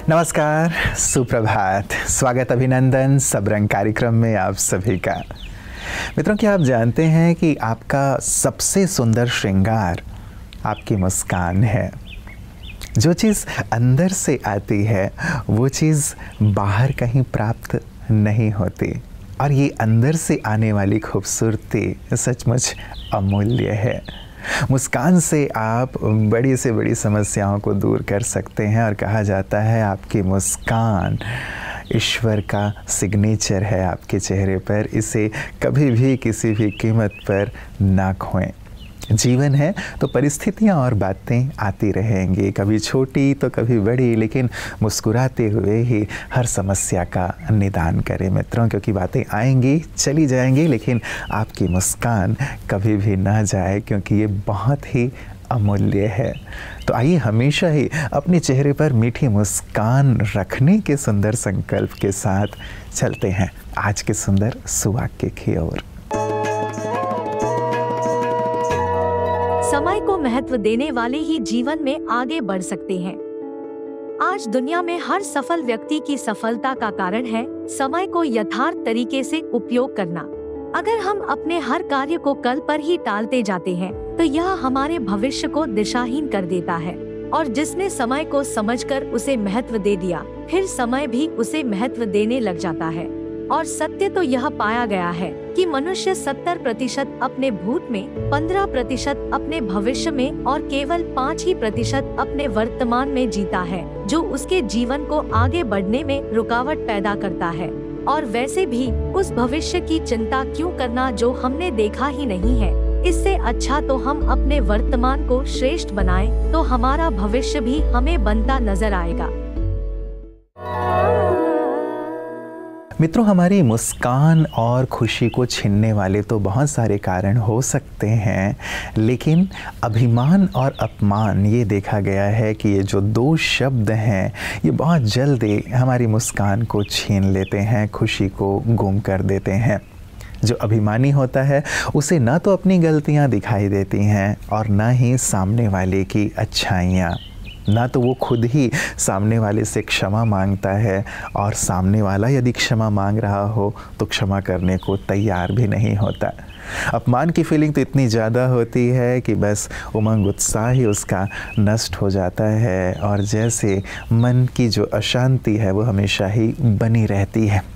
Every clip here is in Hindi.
नमस्कार, सुप्रभात, स्वागत, अभिनंदन सबरंग कार्यक्रम में आप सभी का। मित्रों, क्या आप जानते हैं कि आपका सबसे सुंदर श्रृंगार आपकी मुस्कान है। जो चीज़ अंदर से आती है वो चीज़ बाहर कहीं प्राप्त नहीं होती, और ये अंदर से आने वाली खूबसूरती सचमुच अमूल्य है। मुस्कान से आप बड़ी से बड़ी समस्याओं को दूर कर सकते हैं, और कहा जाता है आपकी मुस्कान ईश्वर का सिग्नेचर है आपके चेहरे पर। इसे कभी भी किसी भी कीमत पर ना खोएं। जीवन है तो परिस्थितियां और बातें आती रहेंगी, कभी छोटी तो कभी बड़ी, लेकिन मुस्कुराते हुए ही हर समस्या का निदान करें मित्रों, क्योंकि बातें आएंगी चली जाएंगी, लेकिन आपकी मुस्कान कभी भी ना जाए, क्योंकि ये बहुत ही अमूल्य है। तो आइए हमेशा ही अपने चेहरे पर मीठी मुस्कान रखने के सुंदर संकल्प के साथ चलते हैं आज के सुंदर सुवाक्य की ओर। समय को महत्व देने वाले ही जीवन में आगे बढ़ सकते हैं। आज दुनिया में हर सफल व्यक्ति की सफलता का कारण है समय को यथार्थ तरीके से उपयोग करना। अगर हम अपने हर कार्य को कल पर ही टालते जाते हैं तो यह हमारे भविष्य को दिशाहीन कर देता है। और जिसने समय को समझकर उसे महत्व दे दिया, फिर समय भी उसे महत्व देने लग जाता है। और सत्य तो यह पाया गया है कि मनुष्य 70% अपने भूत में, 15% अपने भविष्य में और केवल 5% अपने वर्तमान में जीता है, जो उसके जीवन को आगे बढ़ने में रुकावट पैदा करता है। और वैसे भी उस भविष्य की चिंता क्यों करना जो हमने देखा ही नहीं है। इससे अच्छा तो हम अपने वर्तमान को श्रेष्ठ बनाएं, तो हमारा भविष्य भी हमें बनता नजर आएगा। मित्रों, हमारी मुस्कान और खुशी को छीनने वाले तो बहुत सारे कारण हो सकते हैं, लेकिन अभिमान और अपमान, ये देखा गया है कि ये जो दो शब्द हैं ये बहुत जल्दी हमारी मुस्कान को छीन लेते हैं, खुशी को गुम कर देते हैं। जो अभिमानी होता है उसे ना तो अपनी गलतियां दिखाई देती हैं और ना ही सामने वाले की अच्छाइयाँ। ना तो वो खुद ही सामने वाले से क्षमा मांगता है, और सामने वाला यदि क्षमा मांग रहा हो तो क्षमा करने को तैयार भी नहीं होता। अपमान की फीलिंग तो इतनी ज़्यादा होती है कि बस उमंग उत्साह ही उसका नष्ट हो जाता है, और जैसे मन की जो अशांति है वो हमेशा ही बनी रहती है।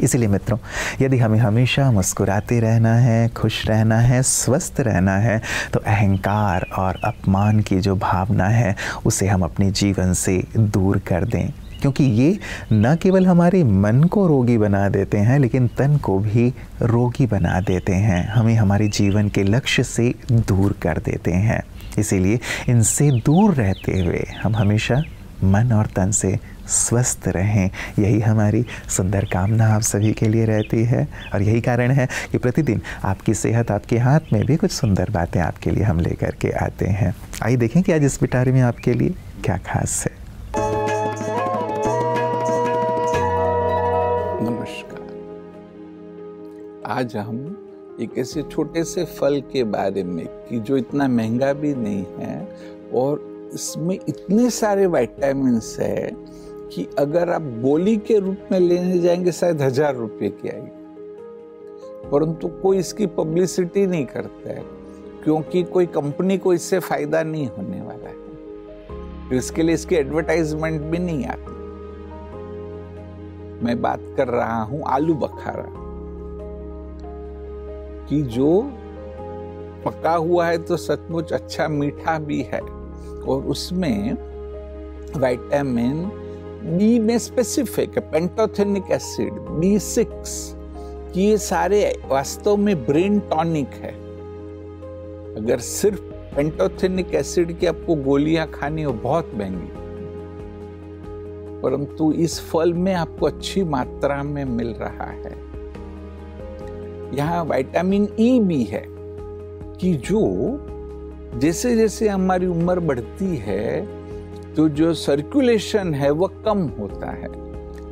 इसीलिए मित्रों, यदि हमें हमेशा मुस्कुराते रहना है, खुश रहना है, स्वस्थ रहना है, तो अहंकार और अपमान की जो भावना है उसे हम अपने जीवन से दूर कर दें, क्योंकि ये न केवल हमारे मन को रोगी बना देते हैं, लेकिन तन को भी रोगी बना देते हैं, हमें हमारे जीवन के लक्ष्य से दूर कर देते हैं। इसीलिए इनसे दूर रहते हुए हम हमेशा मन और तन से स्वस्थ रहें, यही हमारी सुंदर कामना आप सभी के लिए रहती है। और यही कारण है कि प्रतिदिन आपकी सेहत आपके हाथ में भी कुछ सुंदर बातें आपके लिए हम लेकर के आते हैं। आइए देखें कि आज इस पिटारे में आपके लिए क्या खास है। नमस्कार। आज हम एक ऐसे छोटे से फल के बारे में कि जो इतना महंगा भी नहीं है और इसमें इतने सारे विटामिन्स है कि अगर आप गोली के रूप में लेने जाएंगे शायद 1000 रुपये की आएगी, परंतु कोई इसकी पब्लिसिटी नहीं करता है, क्योंकि कोई कंपनी को इससे फायदा नहीं होने वाला है, तो इसके लिए इसकी एडवर्टाइजमेंट भी नहीं आती। मैं बात कर रहा हूं आलू बखारा कि जो पका हुआ है तो सचमुच अच्छा मीठा भी है, और उसमें विटामिन बी में स्पेसिफिक है, पेंटोथेनिक एसिड B6, कि ये सारे वास्तव में ब्रेन टॉनिक है। अगर सिर्फ पेंटोथेनिक एसिड की आपको गोलियां खानी हो बहुत महंगी, परंतु इस फल में आपको अच्छी मात्रा में मिल रहा है। यहाँ विटामिन ई भी है कि जो जैसे जैसे हमारी उम्र बढ़ती है तो जो सर्कुलेशन है वह कम होता है,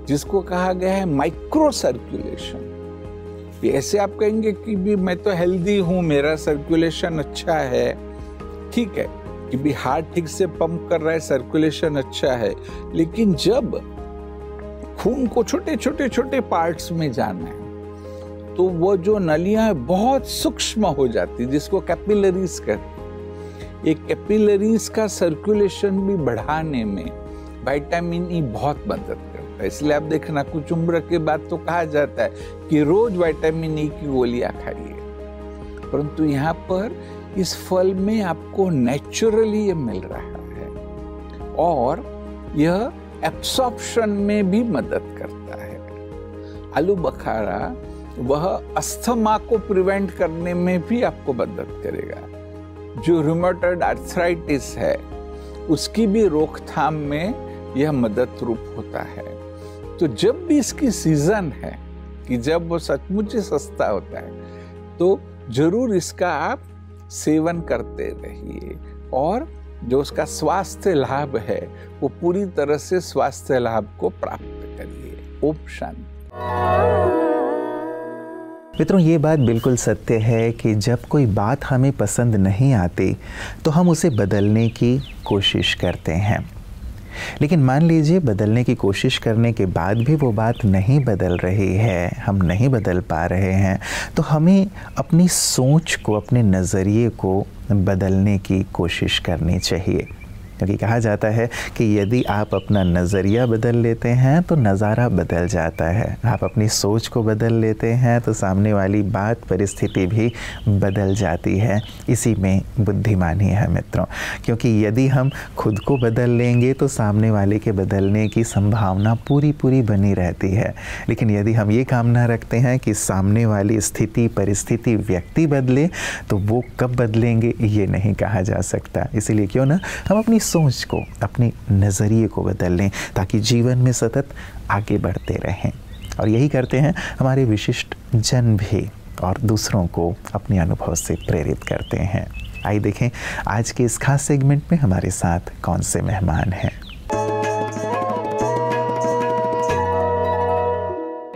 जिसको कहा गया है माइक्रो सर्कुलेशन। ऐसे आप कहेंगे कि भी मैं तो हेल्दी हूं, मेरा सर्कुलेशन अच्छा है, ठीक है, कि भी हार्ट ठीक से पंप कर रहा है, सर्कुलेशन अच्छा है, लेकिन जब खून को छोटे छोटे छोटे पार्ट्स में जाना है तो वो जो नलियां बहुत सूक्ष्म हो जाती, जिसको कैपिलरीज कहते। ये कैपिलरीज का सर्कुलेशन भी बढ़ाने में विटामिन ई बहुत मदद करता है। इसलिए आप देखना कुछ उम्र के बाद तो कहा जाता है कि रोज विटामिन ई की गोलियां खाइए, परंतु यहाँ पर इस फल में आपको नेचुरली ये मिल रहा है और यह एब्सॉर्प्शन में भी मदद करता है। आलू बखारा वह अस्थमा को प्रिवेंट करने में भी आपको मदद करेगा। जो रूमेटॉइड आर्थराइटिस है उसकी भी रोकथाम में यह मदद रूप होता है। तो जब भी इसकी सीजन है कि जब वो सचमुच ही सस्ता होता है तो जरूर इसका आप सेवन करते रहिए और जो उसका स्वास्थ्य लाभ है वो पूरी तरह से स्वास्थ्य लाभ को प्राप्त करिए। ओम शांति। मित्रों, ये बात बिल्कुल सत्य है कि जब कोई बात हमें पसंद नहीं आती तो हम उसे बदलने की कोशिश करते हैं, लेकिन मान लीजिए बदलने की कोशिश करने के बाद भी वो बात नहीं बदल रही है, हम नहीं बदल पा रहे हैं, तो हमें अपनी सोच को, अपने नज़रिए को बदलने की कोशिश करनी चाहिए। क्योंकि कहा जाता है कि यदि आप अपना नज़रिया बदल लेते हैं तो नज़ारा बदल जाता है। आप अपनी सोच को बदल लेते हैं तो सामने वाली बात, परिस्थिति भी बदल जाती है। इसी में बुद्धिमानी है मित्रों, क्योंकि यदि हम खुद को बदल लेंगे तो सामने वाले के बदलने की संभावना पूरी पूरी बनी रहती है। लेकिन यदि हम ये कामना रखते हैं कि सामने वाली स्थिति, परिस्थिति, व्यक्ति बदले, तो वो कब बदलेंगे ये नहीं कहा जा सकता। इसीलिए क्यों ना हम अपनी सोच को, अपने नज़रिए को बदल लें ताकि जीवन में सतत आगे बढ़ते रहें। और यही करते हैं हमारे विशिष्ट जन भी, और दूसरों को अपने अनुभव से प्रेरित करते हैं। आइए देखें आज के इस खास सेगमेंट में हमारे साथ कौन से मेहमान हैं।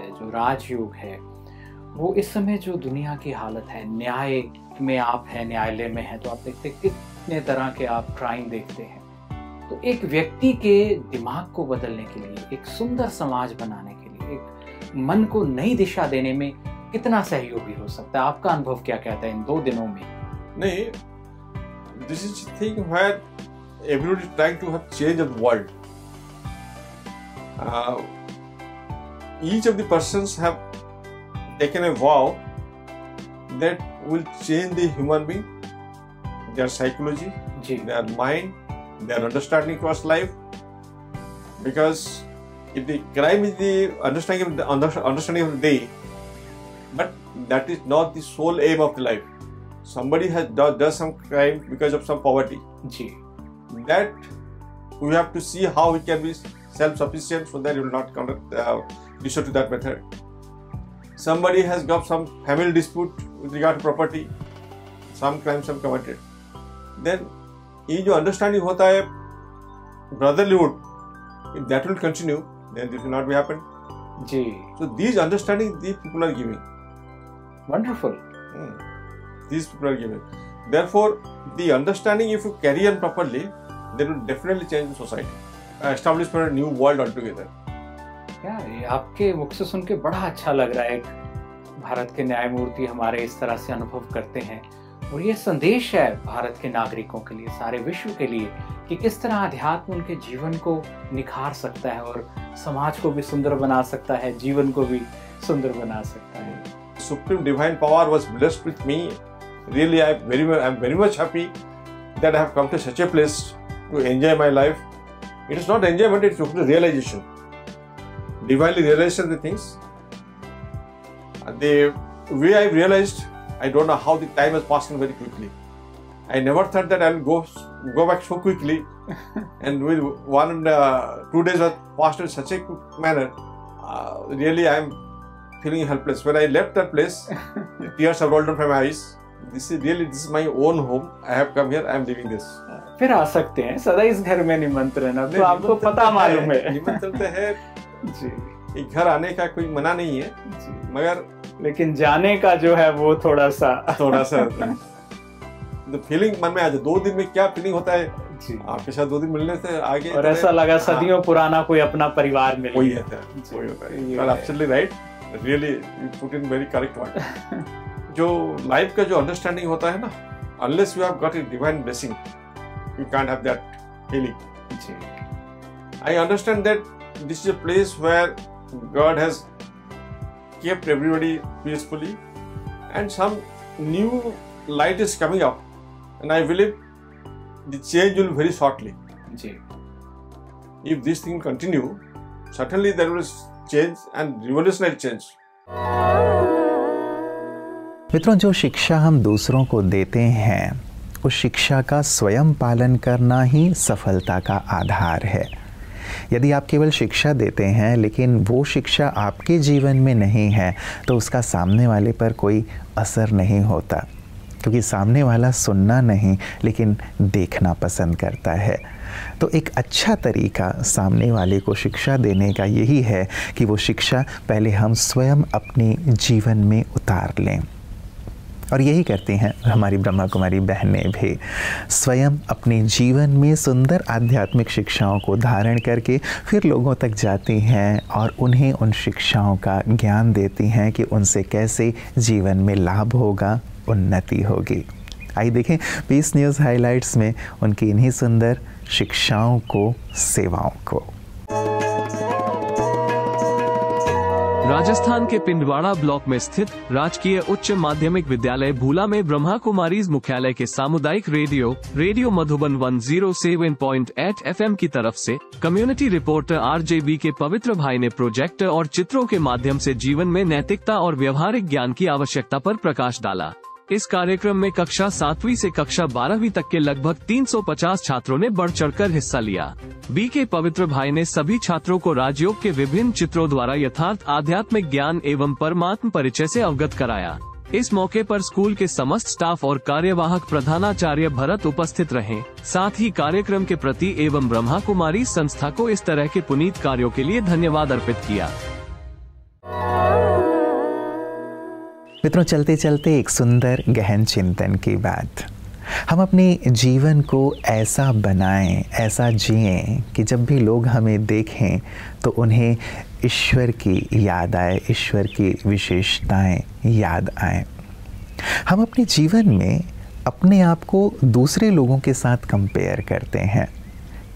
जो राजयोग है वो इस समय जो दुनिया की हालत है, न्याय में आप हैं, न्यायालय में हैं, तो आप देखते कितने तरह के आप क्राइम देखते हैं। तो एक व्यक्ति के दिमाग को बदलने के लिए, एक सुंदर समाज बनाने के लिए, एक मन को नई दिशा देने में कितना सहयोगी हो सकता है? आपका अनुभव क्या कहता है इन 2 दिनों में? नहीं, this is the thing where everybody is trying to have change of the world. Each of the persons have taken a vow that will change the human being, their psychology, their mind, their understanding towards life. Because if the crime is the understanding of the day, but that is not the sole aim of the life. Somebody has does some crime because of some poverty. That we have to see how he can be self-sufficient so that he will not resort to that method. Somebody has got some family dispute with regard to property, some crimes have committed. Then ये जो understanding होता है brotherlyhood, if that will continue, then this will not be happen. So these understanding these people are giving. Wonderful. These people are giving. Therefore, the understanding, if you carry on properly, then will definitely change the society. Establish for a new world altogether. ये आपके मुख से सुन के बड़ा अच्छा लग रहा है। भारत के न्यायमूर्ति हमारे इस तरह से अनुभव करते हैं, और ये संदेश है भारत के नागरिकों के लिए, सारे विश्व के लिए, कि किस तरह अध्यात्म उनके जीवन को निखार सकता है और समाज को भी सुंदर बना सकता है, जीवन को भी सुंदर बना सकता है। Supreme divine power was blessed with me. Really, I am very much happy that I have come to such a place to enjoy my life. It is not enjoyment; it is realization. Divinely realization the things. The way I realized, I don't know how the time has passed very quickly. I never thought that I will go back so quickly, and with 2 days have passed in such a quick manner. Really, I am feeling helpless. When I left that place, tears have rolled down from my eyes. This is my own home. I have come here. I am living this. फिर आ सकते हैं, सदा इस घर में निमंत्रण, अब तो आपको पता मालूम है। निमंत्रण तो है जी, एक घर आने का कोई मना नहीं है जी, मगर लेकिन जाने का जो है वो थोड़ा सा फीलिंग मन में आ जाए 2 दिन में क्या फीलिंग होता है जी। आपके साथ 2 दिन मिलने से आगे और ऐसा लगा सदियों पुराना कोई अपना परिवार मिल वही है वही होता है। You are absolutely right, really you put in very correct word. जो लाइफ का जो अंडरस्टैंडिंग होता है ना, unless you have got a divine blessing you can't have that feeling. I understand that this is a place where God has kept everybody peacefully and some new light is coming up, and I believe the change will very shortly. If this thing continue, certainly there will change and revolutionary change. मित्रों, जो शिक्षा हम दूसरों को देते हैं उस शिक्षा का स्वयं पालन करना ही सफलता का आधार है। यदि आप केवल शिक्षा देते हैं लेकिन वो शिक्षा आपके जीवन में नहीं है तो उसका सामने वाले पर कोई असर नहीं होता, क्योंकि सामने वाला सुनना नहीं लेकिन देखना पसंद करता है। तो एक अच्छा तरीका सामने वाले को शिक्षा देने का यही है कि वो शिक्षा पहले हम स्वयं अपने जीवन में उतार लें, और यही करती हैं हमारी ब्रह्मा कुमारी बहनें भी। स्वयं अपने जीवन में सुंदर आध्यात्मिक शिक्षाओं को धारण करके फिर लोगों तक जाती हैं और उन्हें उन शिक्षाओं का ज्ञान देती हैं कि उनसे कैसे जीवन में लाभ होगा, उन्नति होगी। आइए देखें पीस न्यूज़ हाइलाइट्स में उनकी इन्हीं सुंदर शिक्षाओं को, सेवाओं को। राजस्थान के पिंडवाड़ा ब्लॉक में स्थित राजकीय उच्च माध्यमिक विद्यालय भूला में ब्रह्मा कुमारीज मुख्यालय के सामुदायिक रेडियो मधुबन 107.8 FM की तरफ से कम्युनिटी रिपोर्टर RJB के पवित्र भाई ने प्रोजेक्टर और चित्रों के माध्यम से जीवन में नैतिकता और व्यवहारिक ज्ञान की आवश्यकता पर प्रकाश डाला। इस कार्यक्रम में कक्षा 7वीं से कक्षा 12वीं तक के लगभग 350 छात्रों ने बढ़ चढ़कर हिस्सा लिया। बी के पवित्र भाई ने सभी छात्रों को राजयोग के विभिन्न चित्रों द्वारा यथार्थ आध्यात्मिक ज्ञान एवं परमात्म परिचय से अवगत कराया। इस मौके पर स्कूल के समस्त स्टाफ और कार्यवाहक प्रधानाचार्य भरत उपस्थित रहे। साथ ही कार्यक्रम के प्रति एवं ब्रह्मा कुमारी संस्था को इस तरह के पुनीत कार्यों के लिए धन्यवाद अर्पित किया। मित्रों, चलते चलते एक सुंदर गहन चिंतन की बात। हम अपने जीवन को ऐसा बनाएं, ऐसा जिएं कि जब भी लोग हमें देखें तो उन्हें ईश्वर की याद आए, ईश्वर की विशेषताएं याद आएं। हम अपने जीवन में अपने आप को दूसरे लोगों के साथ कंपेयर करते हैं।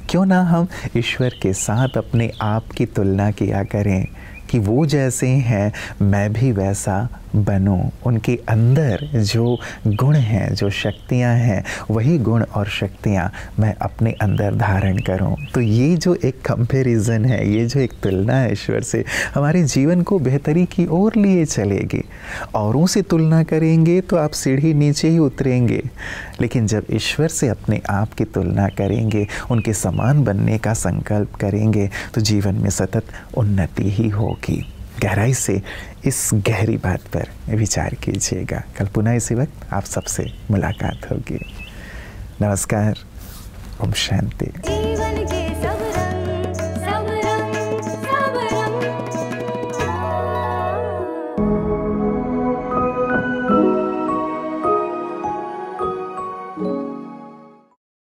क्यों ना हम ईश्वर के साथ अपने आप की तुलना किया करें कि वो जैसे हैं मैं भी वैसा बनूं। उनके अंदर जो गुण हैं, जो शक्तियां हैं, वही गुण और शक्तियां मैं अपने अंदर धारण करूं। तो ये जो एक कंपैरिजन है, ये जो एक तुलना है ईश्वर से, हमारे जीवन को बेहतरी की ओर लिए चलेगी। औरों से तुलना करेंगे तो आप सीढ़ी नीचे ही उतरेंगे, लेकिन जब ईश्वर से अपने आप की तुलना करेंगे, उनके समान बनने का संकल्प करेंगे तो जीवन में सतत उन्नति ही होगी। गहराई से इस गहरी बात पर विचार कीजिएगा। कल पुनः इसी वक्त आप सबसे मुलाकात होगी। नमस्कार, ओम शांति।